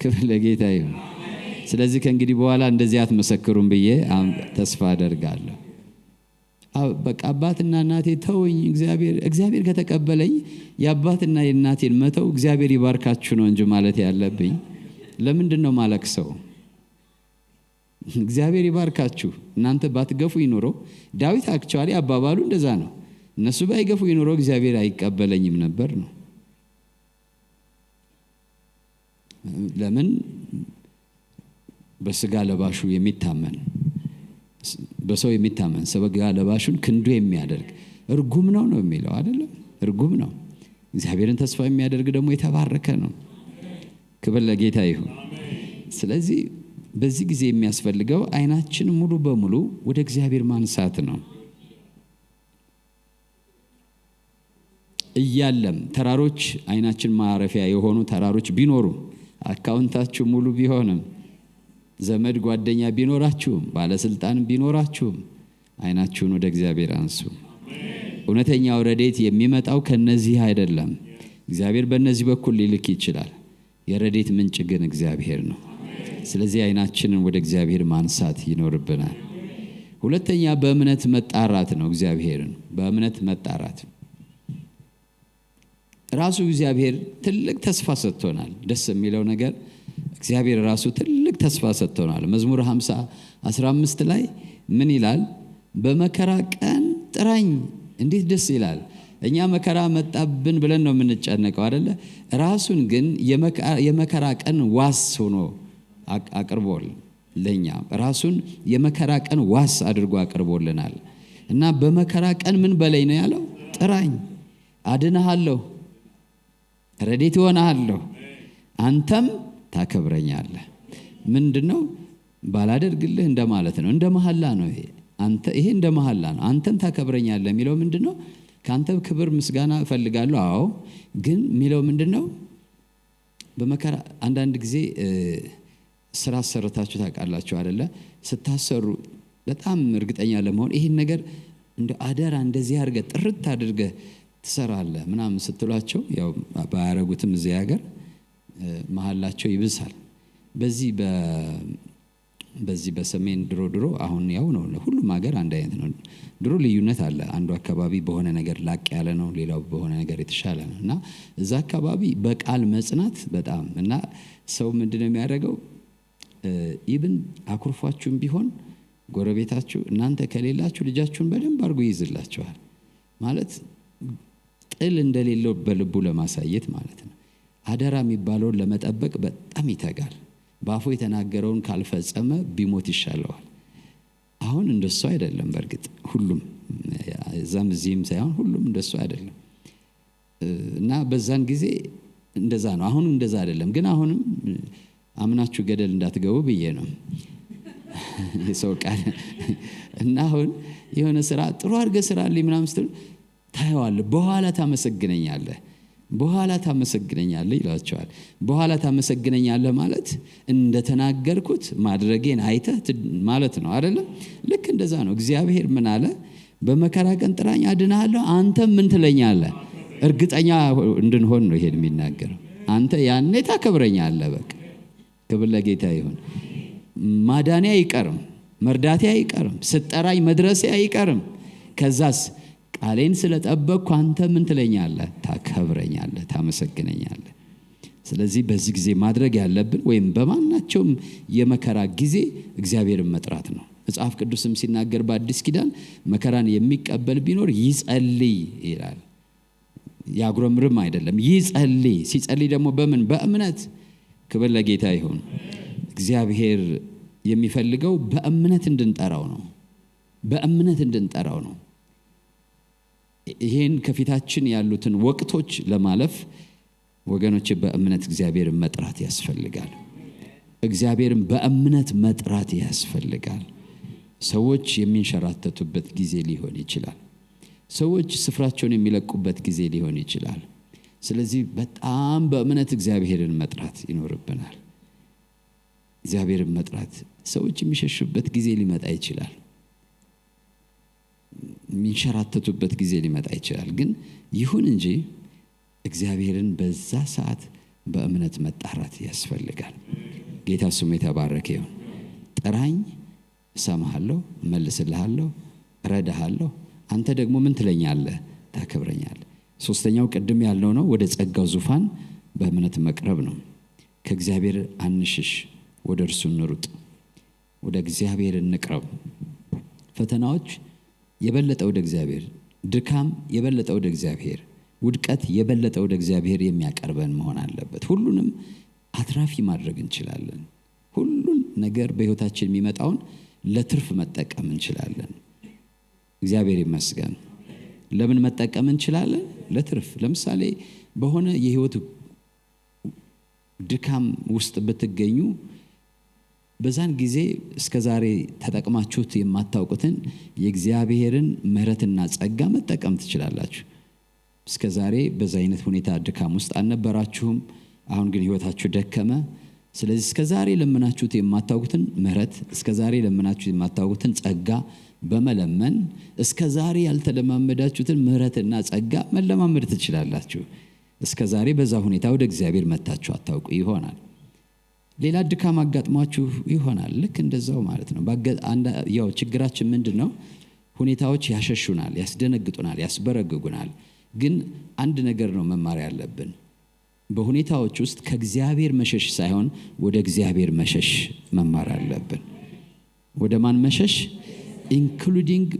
ክብር ለጌታ ይሁን። ስለዚህ ከእንግዲህ በኋላ እንደዚህ አትመሰክሩም ብዬ ተስፋ አደርጋለሁ። በቃ አባትና እናቴ ተውኝ፣ እግዚአብሔር ከተቀበለኝ የአባትና የእናቴን መተው እግዚአብሔር ይባርካችሁ ነው እንጂ ማለት ያለብኝ ለምንድን ነው ማለቅሰው? እግዚአብሔር ይባርካችሁ። እናንተ ባትገፉ ይኖሮ ዳዊት አክቹአሊ አባባሉ እንደዛ ነው። እነሱ ባይገፉ ይኖሮ እግዚአብሔር አይቀበለኝም ነበር ነው። ለምን? በስጋ ለባሹ የሚታመን በሰው የሚታመን ስጋ ለባሹን ክንዱ የሚያደርግ እርጉም ነው የሚለው አይደለም? እርጉም ነው። እግዚአብሔርን ተስፋ የሚያደርግ ደግሞ የተባረከ ነው። ክብር ለጌታ ይሁን። ስለዚህ በዚህ ጊዜ የሚያስፈልገው ዓይናችን ሙሉ በሙሉ ወደ እግዚአብሔር ማንሳት ነው። እያለም ተራሮች ዓይናችን ማረፊያ የሆኑ ተራሮች ቢኖሩ፣ አካውንታችሁ ሙሉ ቢሆንም፣ ዘመድ ጓደኛ ቢኖራችሁም፣ ባለስልጣን ቢኖራችሁም ዓይናችሁን ወደ እግዚአብሔር አንሱ። እውነተኛው ረድኤት የሚመጣው ከነዚህ አይደለም። እግዚአብሔር በእነዚህ በኩል ሊልክ ይችላል። የረድኤት ምንጭ ግን እግዚአብሔር ነው። ስለዚህ ዓይናችንን ወደ እግዚአብሔር ማንሳት ይኖርብናል። ሁለተኛ በእምነት መጣራት ነው። እግዚአብሔርን በእምነት መጣራት። ራሱ እግዚአብሔር ትልቅ ተስፋ ሰጥቶናል። ደስ የሚለው ነገር እግዚአብሔር ራሱ ትልቅ ተስፋ ሰጥቶናል። መዝሙር 50:15 ላይ ምን ይላል? በመከራ ቀን ጥራኝ። እንዴት ደስ ይላል! እኛ መከራ መጣብን ብለን ነው የምንጨነቀው አይደለ? ራሱን ግን የመከራ ቀን ዋስ ሆኖ አቅርቦል ለኛ ራሱን የመከራ ቀን ዋስ አድርጎ አቅርቦልናል። እና በመከራ ቀን ምን በላይ ነው ያለው? ጥራኝ፣ አድንሃለሁ፣ ረድኤት እሆንሃለሁ፣ አንተም ታከብረኛለህ። ምንድነው? ባላደርግልህ እንደማለት ነው። እንደ መሐላ ነው ይሄ እንደ መሐላ ነው። አንተም ታከብረኛለህ የሚለው ምንድነው? ካንተ ክብር ምስጋና እፈልጋለሁ። አዎ፣ ግን የሚለው ምንድነው? በመከራ አንዳንድ ጊዜ ስራ ሰርታችሁ ታውቃላችሁ አይደለ? ስታሰሩ በጣም እርግጠኛ ለመሆን ይሄን ነገር እንደ አደራ እንደዚህ አድርገህ ጥርት አድርገህ ትሰራለህ ምናምን ስትሏቸው ያው ባያረጉትም እዚህ ሀገር መሐላቸው ይብሳል። በዚህ በሰሜን ድሮ አሁን ያው ነው፣ ሁሉም ሀገር አንድ አይነት ነው። ድሮ ልዩነት አለ። አንዱ አካባቢ በሆነ ነገር ላቅ ያለ ነው፣ ሌላው በሆነ ነገር የተሻለ ነው። እና እዛ አካባቢ በቃል መጽናት በጣም እና ሰው ምንድነው የሚያደርገው? ኢብን አኩርፏችሁም ቢሆን ጎረቤታችሁ እናንተ ከሌላችሁ ልጃችሁን በደንብ አድርጎ ይይዝላችኋል። ማለት ጥል እንደሌለው በልቡ ለማሳየት ማለት ነው። አደራ የሚባለውን ለመጠበቅ በጣም ይተጋል። በአፉ የተናገረውን ካልፈጸመ ቢሞት ይሻለዋል። አሁን እንደሱ አይደለም። በእርግጥ ሁሉም እዛም እዚህም ሳይሆን ሁሉም እንደሱ አይደለም። እና በዛን ጊዜ እንደዛ ነው። አሁን እንደዛ አይደለም። ግን አሁንም አምናችሁ ገደል እንዳትገቡ ብዬ ነው የሰው ቃል እና አሁን የሆነ ስራ ጥሩ አድርገህ ስራልኝ ምናምን ስትል ታየዋለህ፣ በኋላ ታመሰግነኛለህ ይላቸዋል። በኋላ ታመሰግነኛለህ ማለት እንደተናገርኩት ማድረጌን አይተህ ማለት ነው አይደለም? ልክ እንደዛ ነው። እግዚአብሔር ምን አለ? በመከራ ቀን ጥራኝ አድንሃለሁ፣ አንተም ምን ትለኛለህ? እርግጠኛ እንድንሆን ነው ይሄን የሚናገረው። አንተ ያኔ ታከብረኛለህ። በቃ ክብር ለጌታ ይሁን። ማዳኔ አይቀርም፣ መርዳቴ አይቀርም፣ ስጠራኝ መድረሴ አይቀርም። ከዛስ ቃሌን ስለጠበቅኩ አንተ ምን ትለኛለህ? ታከብረኛለህ፣ ታመሰግነኛለህ። ስለዚህ በዚህ ጊዜ ማድረግ ያለብን ወይም በማናቸውም የመከራ ጊዜ እግዚአብሔርን መጥራት ነው። መጽሐፍ ቅዱስም ሲናገር በአዲስ ኪዳን መከራን የሚቀበል ቢኖር ይጸልይ ይላል። ያጉረምርም አይደለም፣ ይጸልይ። ሲጸልይ ደግሞ በምን? በእምነት። ክብር ለጌታ ይሁን። እግዚአብሔር የሚፈልገው በእምነት እንድንጠራው ነው። በእምነት እንድንጠራው ነው። ይሄን ከፊታችን ያሉትን ወቅቶች ለማለፍ ወገኖች በእምነት እግዚአብሔርን መጥራት ያስፈልጋል። እግዚአብሔርን በእምነት መጥራት ያስፈልጋል። ሰዎች የሚንሸራተቱበት ጊዜ ሊሆን ይችላል። ሰዎች ስፍራቸውን የሚለቁበት ጊዜ ሊሆን ይችላል። ስለዚህ በጣም በእምነት እግዚአብሔርን መጥራት ይኖርብናል። እግዚአብሔርን መጥራት ሰዎች የሚሸሹበት ጊዜ ሊመጣ ይችላል። የሚንሸራተቱበት ጊዜ ሊመጣ ይችላል። ግን ይሁን እንጂ እግዚአብሔርን በዛ ሰዓት በእምነት መጣራት ያስፈልጋል። ጌታ ስሙ የተባረከ ይሁን። ጥራኝ፣ እሰማሃለሁ፣ እመልስልሃለሁ፣ እረዳሃለሁ፣ አንተ ደግሞ ምን ትለኛለህ? ታከብረኛለህ። ሶስተኛው ቅድም ያልነው ነው፣ ወደ ጸጋው ዙፋን በእምነት መቅረብ ነው። ከእግዚአብሔር አንሽሽ፣ ወደ እርሱ እንሩጥ፣ ወደ እግዚአብሔር እንቅረብ። ፈተናዎች የበለጠ ወደ እግዚአብሔር፣ ድካም የበለጠ ወደ እግዚአብሔር፣ ውድቀት የበለጠ ወደ እግዚአብሔር የሚያቀርበን መሆን አለበት። ሁሉንም አትራፊ ማድረግ እንችላለን። ሁሉን ነገር በሕይወታችን የሚመጣውን ለትርፍ መጠቀም እንችላለን። እግዚአብሔር ይመስገን። ለምን መጠቀም እንችላለን? ለትርፍ። ለምሳሌ በሆነ የሕይወት ድካም ውስጥ ብትገኙ በዛን ጊዜ እስከዛሬ ተጠቅማችሁት የማታውቁትን የእግዚአብሔርን ምሕረትና ጸጋ መጠቀም ትችላላችሁ። እስከዛሬ በዛ አይነት ሁኔታ ድካም ውስጥ አልነበራችሁም። አሁን ግን ሕይወታችሁ ደከመ። ስለዚህ እስከዛሬ ለምናችሁት የማታውቁትን ምሕረት፣ እስከዛሬ ለምናችሁት የማታውቁትን ጸጋ በመለመን እስከዛሬ ያልተለማመዳችሁትን ምሕረትና ጸጋ መለማመድ ትችላላችሁ። እስከዛሬ በዛ ሁኔታ ወደ እግዚአብሔር መጣችሁ አታውቁ ይሆናል። ሌላ ድካም አጋጥሟችሁ ይሆናል። ልክ እንደዛው ማለት ነው። ያው ችግራችን ምንድነው? ሁኔታዎች ያሸሹናል፣ ያስደነግጡናል፣ ያስበረግጉናል። ግን አንድ ነገር ነው መማር ያለብን። በሁኔታዎች ውስጥ ከእግዚአብሔር መሸሽ ሳይሆን ወደ እግዚአብሔር መሸሽ መማር አለብን። ወደ ማን መሸሽ? ኢንክሉዲንግ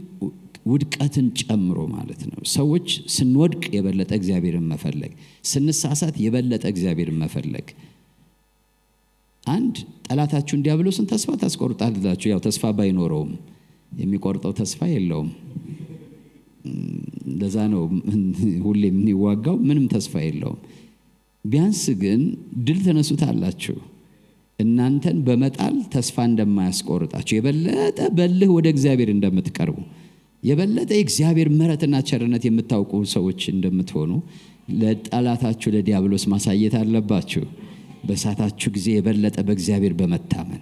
ውድቀትን ጨምሮ ማለት ነው። ሰዎች ስንወድቅ የበለጠ እግዚአብሔርን መፈለግ፣ ስንሳሳት የበለጠ እግዚአብሔርን መፈለግ። አንድ ጠላታችሁን ዲያብሎስን ተስፋ ታስቆርጣላችሁ። ያው ተስፋ ባይኖረውም የሚቆርጠው ተስፋ የለውም። ለዛ ነው ሁሌ የሚዋጋው፣ ምንም ተስፋ የለውም። ቢያንስ ግን ድል ተነሱታላችሁ። እናንተን በመጣል ተስፋ እንደማያስቆርጣችሁ፣ የበለጠ በልህ ወደ እግዚአብሔር እንደምትቀርቡ፣ የበለጠ የእግዚአብሔር ምሕረትና ቸርነት የምታውቁ ሰዎች እንደምትሆኑ ለጠላታችሁ ለዲያብሎስ ማሳየት አለባችሁ። በሳታችሁ ጊዜ የበለጠ በእግዚአብሔር በመታመን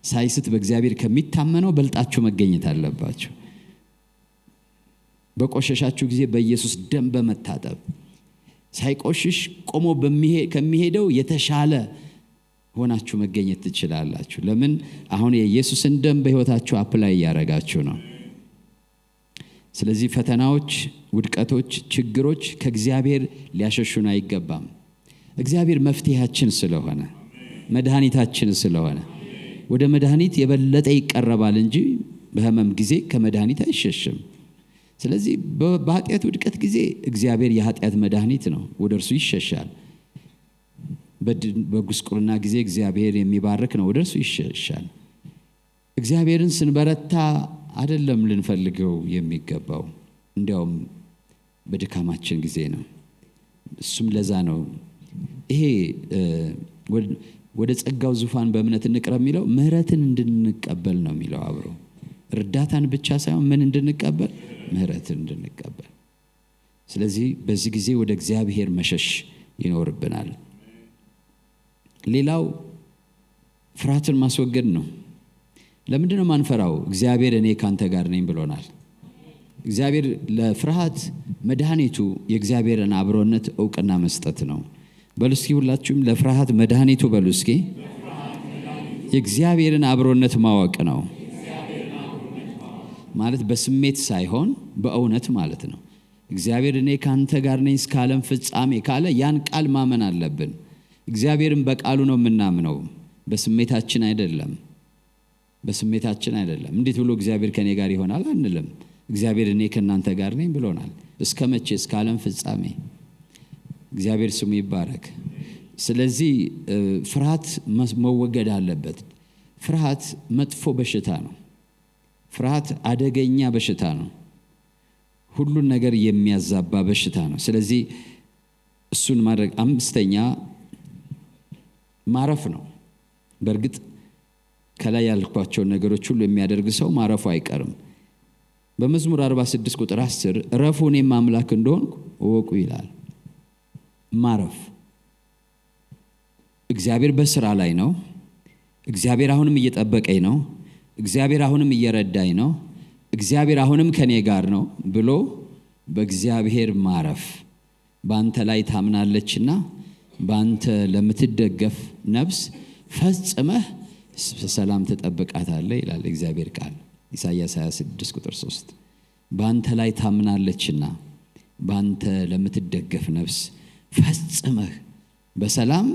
ሳይስት በእግዚአብሔር ከሚታመነው በልጣችሁ መገኘት አለባችሁ። በቆሸሻችሁ ጊዜ በኢየሱስ ደም በመታጠብ ሳይቆሽሽ ቆሞ ከሚሄደው የተሻለ ሆናችሁ መገኘት ትችላላችሁ። ለምን? አሁን የኢየሱስን ደም በሕይወታችሁ አፕላይ ያደረጋችሁ ነው። ስለዚህ ፈተናዎች፣ ውድቀቶች፣ ችግሮች ከእግዚአብሔር ሊያሸሹን አይገባም። እግዚአብሔር መፍትሄያችን ስለሆነ መድኃኒታችን ስለሆነ ወደ መድኃኒት የበለጠ ይቀርባል እንጂ በህመም ጊዜ ከመድኃኒት አይሸሽም። ስለዚህ በኃጢአት ውድቀት ጊዜ እግዚአብሔር የኃጢአት መድኃኒት ነው፣ ወደ እርሱ ይሸሻል። በጉስቁልና ጊዜ እግዚአብሔር የሚባርክ ነው፣ ወደ እርሱ ይሸሻል። እግዚአብሔርን ስንበረታ አይደለም ልንፈልገው የሚገባው፣ እንዲያውም በድካማችን ጊዜ ነው። እሱም ለዛ ነው ይሄ ወደ ጸጋው ዙፋን በእምነት እንቅረብ የሚለው ምህረትን እንድንቀበል ነው የሚለው። አብሮ እርዳታን ብቻ ሳይሆን ምን እንድንቀበል? ምህረትን እንድንቀበል። ስለዚህ በዚህ ጊዜ ወደ እግዚአብሔር መሸሽ ይኖርብናል። ሌላው ፍርሃትን ማስወገድ ነው። ለምንድነው ማንፈራው? እግዚአብሔር እኔ ካንተ ጋር ነኝ ብሎናል። እግዚአብሔር ለፍርሃት መድኃኒቱ የእግዚአብሔርን አብሮነት ዕውቅና መስጠት ነው። በሉ እስኪ ሁላችሁም ለፍርሃት መድኃኒቱ በሉ እስኪ የእግዚአብሔርን አብሮነት ማወቅ ነው። ማለት በስሜት ሳይሆን በእውነት ማለት ነው። እግዚአብሔር እኔ ካንተ ጋር ነኝ እስከ ዓለም ፍጻሜ ካለ ያን ቃል ማመን አለብን። እግዚአብሔርን በቃሉ ነው የምናምነው፣ በስሜታችን አይደለም። በስሜታችን አይደለም። እንዴት ብሎ እግዚአብሔር ከኔ ጋር ይሆናል አንልም። እግዚአብሔር እኔ ከናንተ ጋር ነኝ ብሎናል። እስከ መቼ? እስከ ዓለም ፍጻሜ። እግዚአብሔር ስሙ ይባረክ። ስለዚህ ፍርሃት መወገድ አለበት። ፍርሃት መጥፎ በሽታ ነው። ፍርሃት አደገኛ በሽታ ነው። ሁሉን ነገር የሚያዛባ በሽታ ነው። ስለዚህ እሱን ማድረግ። አምስተኛ ማረፍ ነው። በእርግጥ ከላይ ያልኳቸው ነገሮች ሁሉ የሚያደርግ ሰው ማረፉ አይቀርም። በመዝሙር 46 ቁጥር 10 እረፉ እኔም አምላክ እንደሆንኩ እወቁ ይላል። ማረፍ። እግዚአብሔር በስራ ላይ ነው። እግዚአብሔር አሁንም እየጠበቀኝ ነው። እግዚአብሔር አሁንም እየረዳኝ ነው። እግዚአብሔር አሁንም ከኔ ጋር ነው ብሎ በእግዚአብሔር ማረፍ። በአንተ ላይ ታምናለችና በአንተ ለምትደገፍ ነፍስ ፈጽመህ በሰላም ተጠብቃታለህ ይላል እግዚአብሔር ቃል ኢሳይያስ 26 ቁጥር 3። በአንተ ላይ ታምናለችና በአንተ ለምትደገፍ ነፍስ ፈጽመህ በሰላም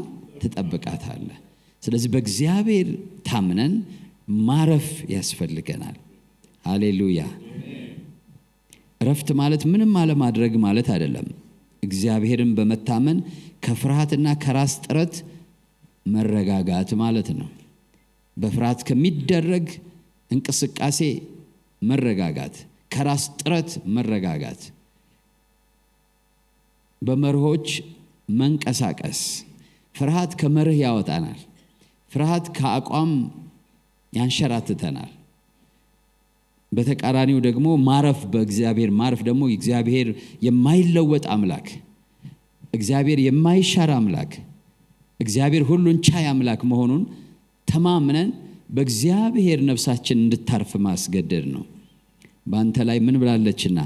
ተጠብቃታለህ። ስለዚህ በእግዚአብሔር ታምነን ማረፍ ያስፈልገናል። ሃሌሉያ። እረፍት ማለት ምንም አለማድረግ ማለት አይደለም። እግዚአብሔርን በመታመን ከፍርሃትና ከራስ ጥረት መረጋጋት ማለት ነው። በፍርሃት ከሚደረግ እንቅስቃሴ መረጋጋት፣ ከራስ ጥረት መረጋጋት፣ በመርሆች መንቀሳቀስ። ፍርሃት ከመርህ ያወጣናል። ፍርሃት ከአቋም ያንሸራትተናል። በተቃራኒው ደግሞ ማረፍ፣ በእግዚአብሔር ማረፍ ደግሞ እግዚአብሔር የማይለወጥ አምላክ፣ እግዚአብሔር የማይሻር አምላክ፣ እግዚአብሔር ሁሉን ቻይ አምላክ መሆኑን ተማምነን በእግዚአብሔር ነፍሳችን እንድታርፍ ማስገደድ ነው። በአንተ ላይ ምን ብላለችና?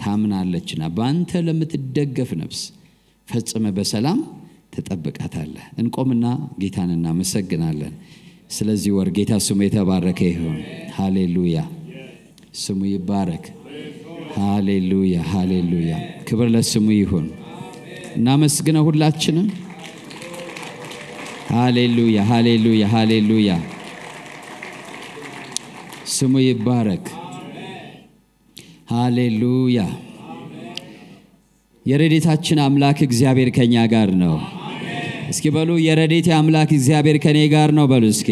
ታምናለችና በአንተ ለምትደገፍ ነፍስ ፈጽመ በሰላም ተጠብቃታለህ። እንቆምና ጌታን እናመሰግናለን። ስለዚህ ወር ጌታ ስሙ የተባረከ ይሁን። ሃሌሉያ፣ ስሙ ይባረክ። ሃሌሉያ፣ ሃሌሉያ። ክብር ለስሙ ይሁን። እናመስግነው ሁላችንም። ሃሌሉያ፣ ሃሌሉያ፣ ሃሌሉያ። ስሙ ይባረክ። ሃሌሉያ። የረድኤታችን አምላክ እግዚአብሔር ከኛ ጋር ነው። እስኪ በሉ የረድኤቴ አምላክ እግዚአብሔር ከኔ ጋር ነው በሉ እስኪ።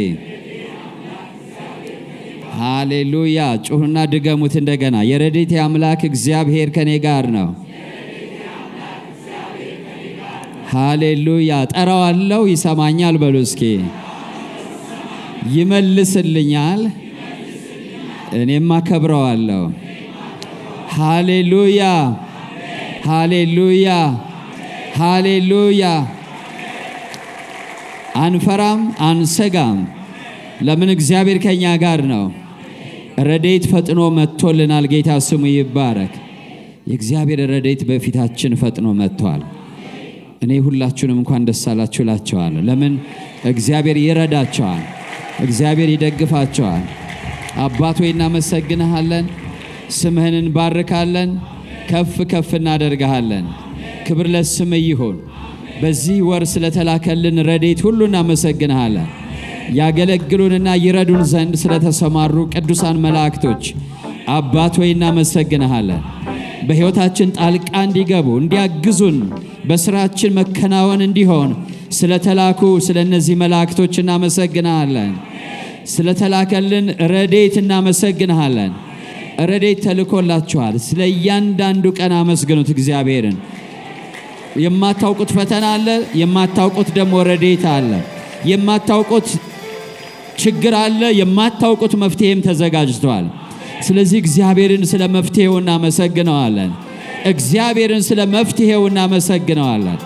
ሃሌሉያ። ጩሁና ድገሙት እንደገና። የረድኤቴ አምላክ እግዚአብሔር ከኔ ጋር ነው። ሃሌሉያ። ጠራዋለሁ ይሰማኛል በሉ እስኪ። ይመልስልኛል እኔም አከብረዋለሁ። ሃሌሉያ፣ ሃሌሉያ፣ ሃሌሉያ። አንፈራም፣ አንሰጋም። ለምን? እግዚአብሔር ከኛ ጋር ነው። ረድኤት ፈጥኖ መጥቶልናል። ጌታ ስሙ ይባረክ። የእግዚአብሔር ረድኤት በፊታችን ፈጥኖ መጥቷል። እኔ ሁላችሁንም እንኳን ደስ አላችሁ እላችኋለሁ። ለምን? እግዚአብሔር ይረዳቸዋል፣ እግዚአብሔር ይደግፋቸዋል። አባት ሆይ እናመሰግንሃለን፣ ስምህን እንባርካለን፣ ከፍ ከፍ እናደርግሃለን። ክብር ለስምህ ይሁን። በዚህ ወር ስለተላከልን ረድኤት ሁሉ እናመሰግንሃለን። ያገለግሉንና ይረዱን ዘንድ ስለተሰማሩ ቅዱሳን መላእክቶች አባት ሆይ እናመሰግንሃለን። በሕይወታችን ጣልቃ እንዲገቡ እንዲያግዙን፣ በሥራችን መከናወን እንዲሆን ስለተላኩ ስለነዚህ መላእክቶች እናመሰግንሃለን። ስለተላከልን ረድኤት እናመሰግንሃለን። ረድኤት ተልኮላችኋል። ስለ እያንዳንዱ ቀን አመስግኑት እግዚአብሔርን። የማታውቁት ፈተና አለ፣ የማታውቁት ደግሞ ረድኤት አለ። የማታውቁት ችግር አለ፣ የማታውቁት መፍትሄም ተዘጋጅቷል። ስለዚህ እግዚአብሔርን ስለ መፍትሄው እናመሰግነዋለን። እግዚአብሔርን ስለ መፍትሄው እናመሰግነዋለን።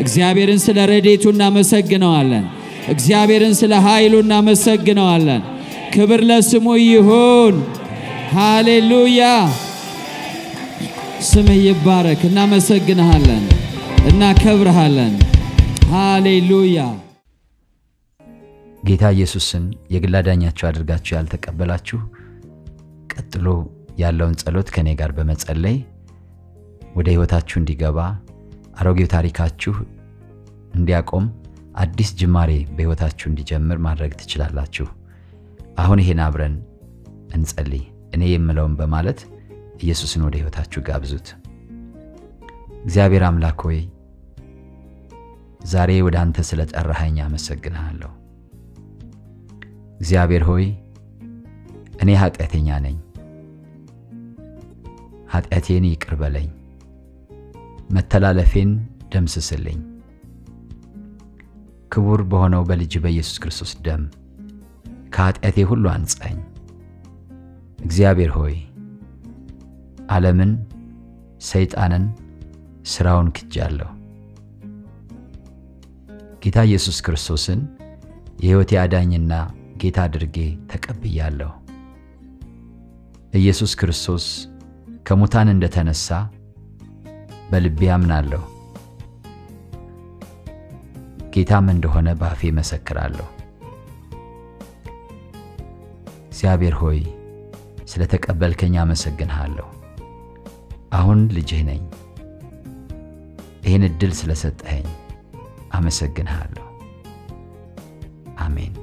እግዚአብሔርን ስለ ረድኤቱ እናመሰግነዋለን። እግዚአብሔርን ስለ ኃይሉ እናመሰግነዋለን። ክብር ለስሙ ይሁን። ሃሌሉያ። ስምህ ይባረክ። እናመሰግንሃለን፣ እናከብርሃለን። ሃሌሉያ። ጌታ ኢየሱስን የግል አዳኛችሁ አድርጋችሁ ያልተቀበላችሁ ቀጥሎ ያለውን ጸሎት ከኔ ጋር በመጸለይ ወደ ሕይወታችሁ እንዲገባ አሮጌው ታሪካችሁ እንዲያቆም አዲስ ጅማሬ በሕይወታችሁ እንዲጀምር ማድረግ ትችላላችሁ። አሁን ይሄን አብረን እንጸልይ። እኔ የምለውን በማለት ኢየሱስን ወደ ሕይወታችሁ ጋብዙት። እግዚአብሔር አምላክ ሆይ ዛሬ ወደ አንተ ስለጠራኸኝ አመሰግንሃለሁ። እግዚአብሔር ሆይ እኔ ኃጢአተኛ ነኝ፣ ኃጢአቴን ይቅር በለኝ፣ መተላለፌን ደምስስልኝ። ክቡር በሆነው በልጅ በኢየሱስ ክርስቶስ ደም ከኃጢአቴ ሁሉ አንጻኝ። እግዚአብሔር ሆይ ዓለምን፣ ሰይጣንን፣ ሥራውን ክጃለሁ። ጌታ ኢየሱስ ክርስቶስን የሕይወቴ አዳኝና ጌታ አድርጌ ተቀብያለሁ። ኢየሱስ ክርስቶስ ከሙታን እንደተነሳ በልቤ አምናለሁ። ጌታም እንደሆነ በአፌ መሰክራለሁ። እግዚአብሔር ሆይ ስለተቀበልከኝ አመሰግንሃለሁ። አሁን ልጅህ ነኝ። ይህን ዕድል ስለሰጠኸኝ አመሰግንሃለሁ። አሜን።